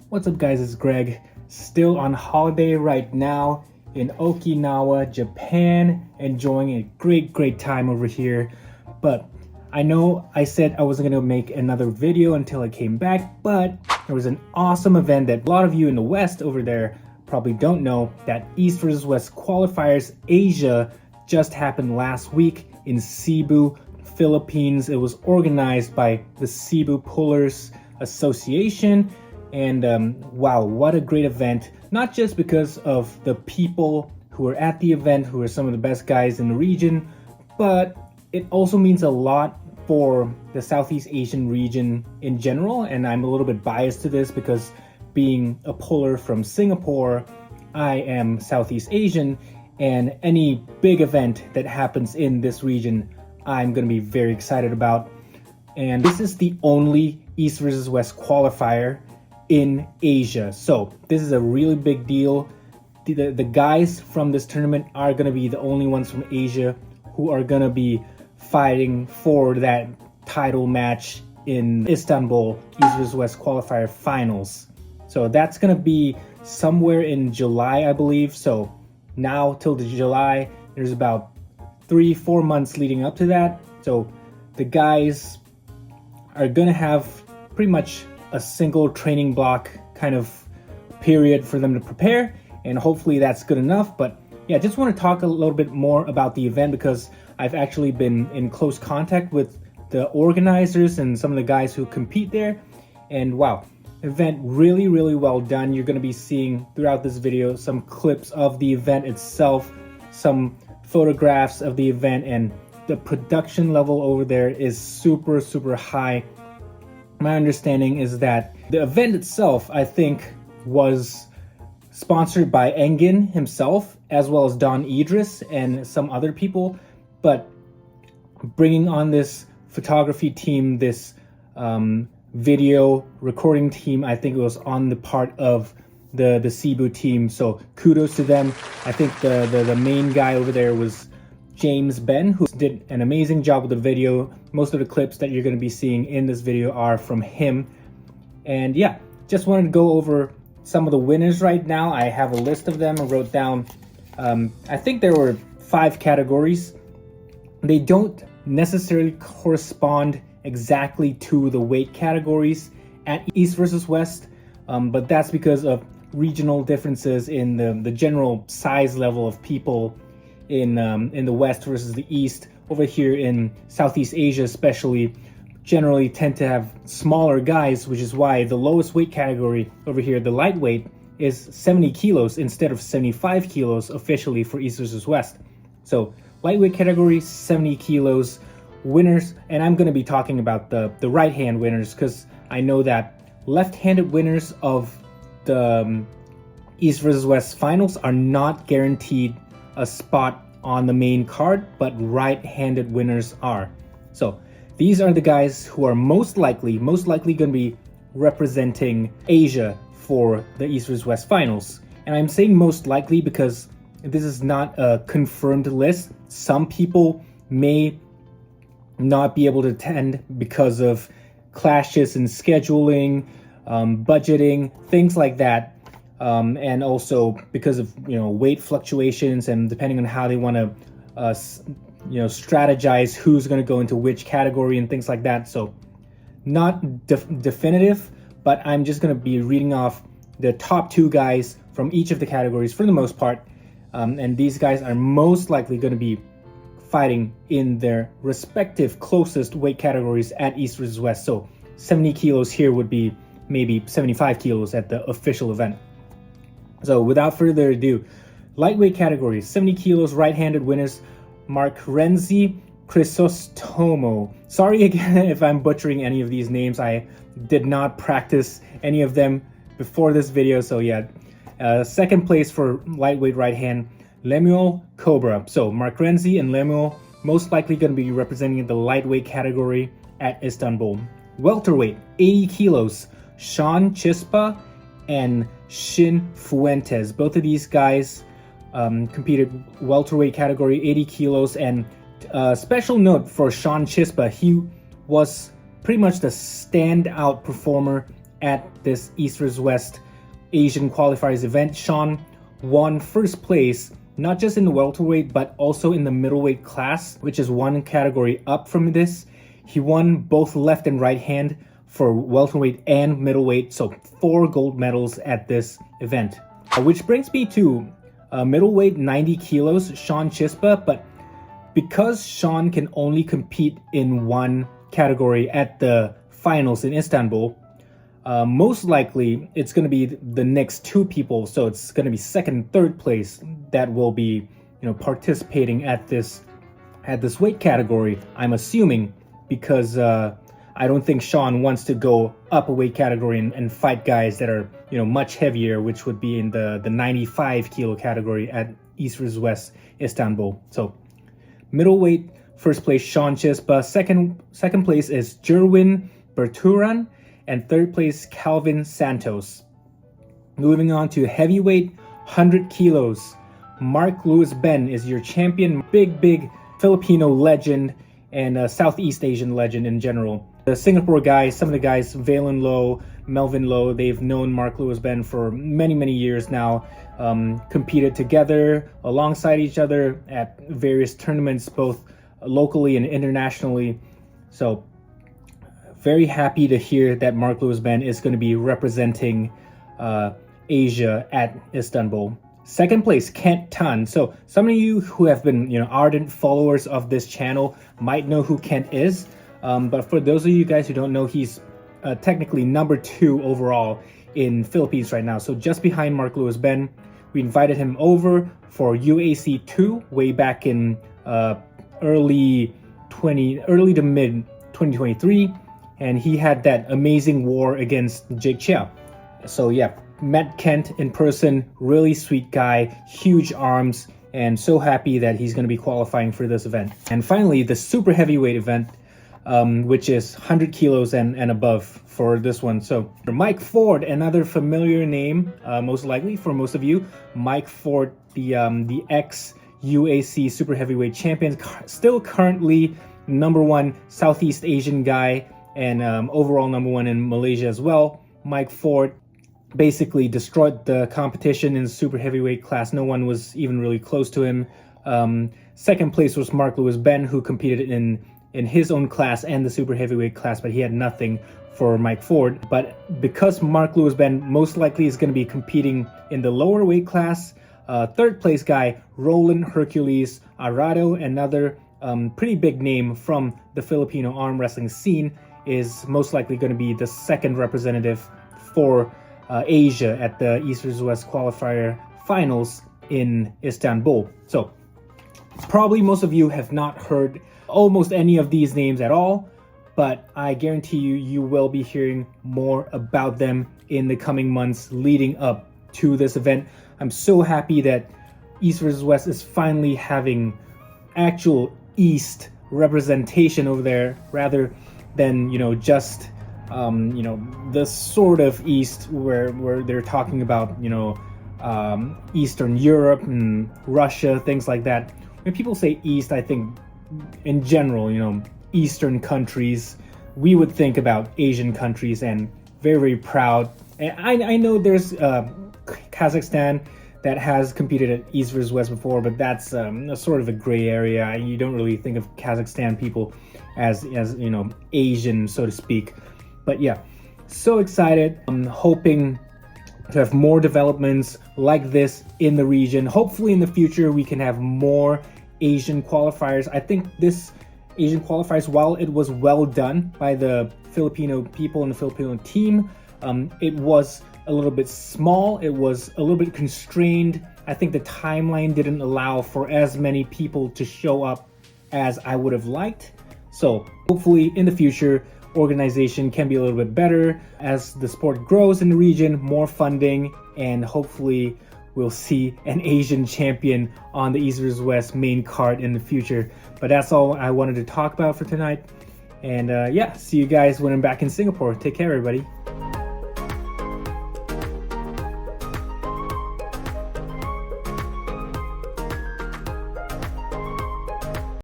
What's up guys, it's Greg, still on holiday right now in Okinawa, Japan, enjoying a great time over here. But I know I said I wasn't going to make another video until I came back, but there was an awesome event that a lot of you in the West over there probably don't know, that East versus West Qualifiers Asia just happened last week in Cebu, Philippines. It was organized by the Cebu Pullers Association. And wow, what a great event, not just because of the people who were at the event, who are some of the best guys in the region, but it also means a lot for the Southeast Asian region in general. And I'm a little bit biased to this because being a puller from Singapore, I am Southeast Asian, and any big event that happens in this region, I'm going to be very excited about. And this is the only East versus West qualifier in Asia, so this is a really big deal. The guys from this tournament are going to be the only ones from Asia who are going to be fighting for that title match in Istanbul East versus West qualifier finals. So that's going to be somewhere in July, I believe. So now till the July, there's about 3-4 months leading up to that. So the guys are going to have pretty much a single training block kind of period for them to prepare, and hopefully that's good enough. But yeah, just want to talk a little bit more about the event because I've actually been in close contact with the organizers and some of the guys who compete there. And wow, event really well done. You're going to be seeing throughout this video some clips of the event itself, some photographs of the event, and the production level over there is super high. My understanding is that the event itself, I think, was sponsored by Engin himself, as well as Don Idris and some other people. But bringing on this photography team, this video recording team, I think it was on the part of the Cebu team. So kudos to them. I think the main guy over there was James Ben, who did an amazing job with the video. Most of the clips that you're going to be seeing in this video are from him. And yeah, just wanted to go over some of the winners right now. I have a list of them. I wrote down, I think there were 5 categories. They don't necessarily correspond exactly to the weight categories at East versus West, but that's because of regional differences in the general size level of people in the West versus the East. Over here in Southeast Asia especially, generally tend to have smaller guys, which is why the lowest weight category over here, the lightweight, is 70 kilos instead of 75 kilos officially for East versus West. So lightweight category, 70 kilos winners. And I'm going to be talking about the right hand winners because I know that left-handed winners of the East versus West finals are not guaranteed a spot on the main card, but right-handed winners are. So these are the guys who are most likely going to be representing Asia for the East versus West finals. And I'm saying most likely because this is not a confirmed list. Some people may not be able to attend because of clashes in scheduling, budgeting, things like that. And also because of weight fluctuations, and depending on how they want to strategize who's going to go into which category and things like that. So not definitive, but I'm just going to be reading off the top 2 guys from each of the categories for the most part, and these guys are most likely going to be fighting in their respective closest weight categories at East versus West. So 70 kilos here would be maybe 75 kilos at the official event. So without further ado, lightweight category, 70 kilos, right-handed winners, Mark Renzi, Crisostomo. Sorry again if I'm butchering any of these names. I did not practice any of them before this video. So yeah, second place for lightweight right hand, Lemuel Cobra. So Mark Renzi and Lemuel most likely going to be representing the lightweight category at Istanbul. Welterweight, 80 kilos, Sean Chispa and Shin Fuentes. Both of these guys competed welterweight category, 80 kilos. And special note for Sean Chispa, he was pretty much the standout performer at this East vs West Asian Qualifiers event. Sean won first place, not just in the welterweight, but also in the middleweight class, which is one category up from this. He won both left and right hand for welterweight and middleweight, so 4 gold medals at this event. Which brings me to middleweight 90 kilos, Sean Chispa, but because Sean can only compete in one category at the finals in Istanbul, most likely it's going to be the next 2 people, so it's going to be second and third place that will be, participating at this weight category, I'm assuming, because I don't think Sean wants to go up a weight category and fight guys that are, much heavier, which would be in the 95 kilo category at East vs West Istanbul. So middleweight, first place Sean Chispa, second place is Jerwin Berturan, and third place Calvin Santos. Moving on to heavyweight 100 kilos, Mark Lewis Ben is your champion. Big Filipino legend and Southeast Asian legend in general. The Singapore guys, some of the guys, Valen Low, Melvin Low, they've known Mark Lewis Ben for many years now, competed together alongside each other at various tournaments, both locally and internationally. So very happy to hear that Mark Lewis Ben is going to be representing Asia at Istanbul. Second place, Kent Tan. So some of you who have been, ardent followers of this channel might know who Kent is. But for those of you guys who don't know, he's technically number 2 overall in Philippines right now. So just behind Mark Lewis Ben. We invited him over for UAC 2 way back in early to mid 2023. And he had that amazing war against Jake Chia. So yeah, met Kent in person, really sweet guy, huge arms, and so happy that he's going to be qualifying for this event. And finally, the super heavyweight event, which is 100 kilos and above for this one. So Mike Ford, another familiar name, most likely for most of you. Mike Ford, the ex-UAC super heavyweight champion, still currently #1 Southeast Asian guy, and overall #1 in Malaysia as well. Mike Ford basically destroyed the competition in the super heavyweight class. No one was even really close to him. Second place was Mark Lewis Ben, who competed in his own class and the super heavyweight class, but he had nothing for Mike Ford. But because Mark Lewis Ben most likely is going to be competing in the lower weight class, third place guy Roland Hercules Arado, another pretty big name from the Filipino arm wrestling scene, is most likely going to be the second representative for Asia at the East vs West Qualifier finals in Istanbul. So probably most of you have not heard almost any of these names at all, but I guarantee you will be hearing more about them in the coming months leading up to this event. I'm so happy that East vs West is finally having actual East representation over there, rather than just the sort of East where they're talking about Eastern Europe and Russia, things like that. When people say East, I think in general, Eastern countries, we would think about Asian countries, and very proud. And I know there's Kazakhstan that has competed at East vs West before, but that's a sort of a gray area. You don't really think of Kazakhstan people as Asian, so to speak. But yeah, so excited. I'm hoping to have more developments like this in the region. Hopefully in the future we can have more Asian qualifiers. I think this Asian qualifiers, while it was well done by the Filipino people and the Filipino team, it was a little bit small. It was a little bit constrained. I think the timeline didn't allow for as many people to show up as I would have liked. So hopefully in the future, organization can be a little bit better as the sport grows in the region, more funding, and hopefully we'll see an Asian champion on the East vs West main card in the future. But that's all I wanted to talk about for tonight. And yeah, see you guys when I'm back in Singapore. Take care, everybody.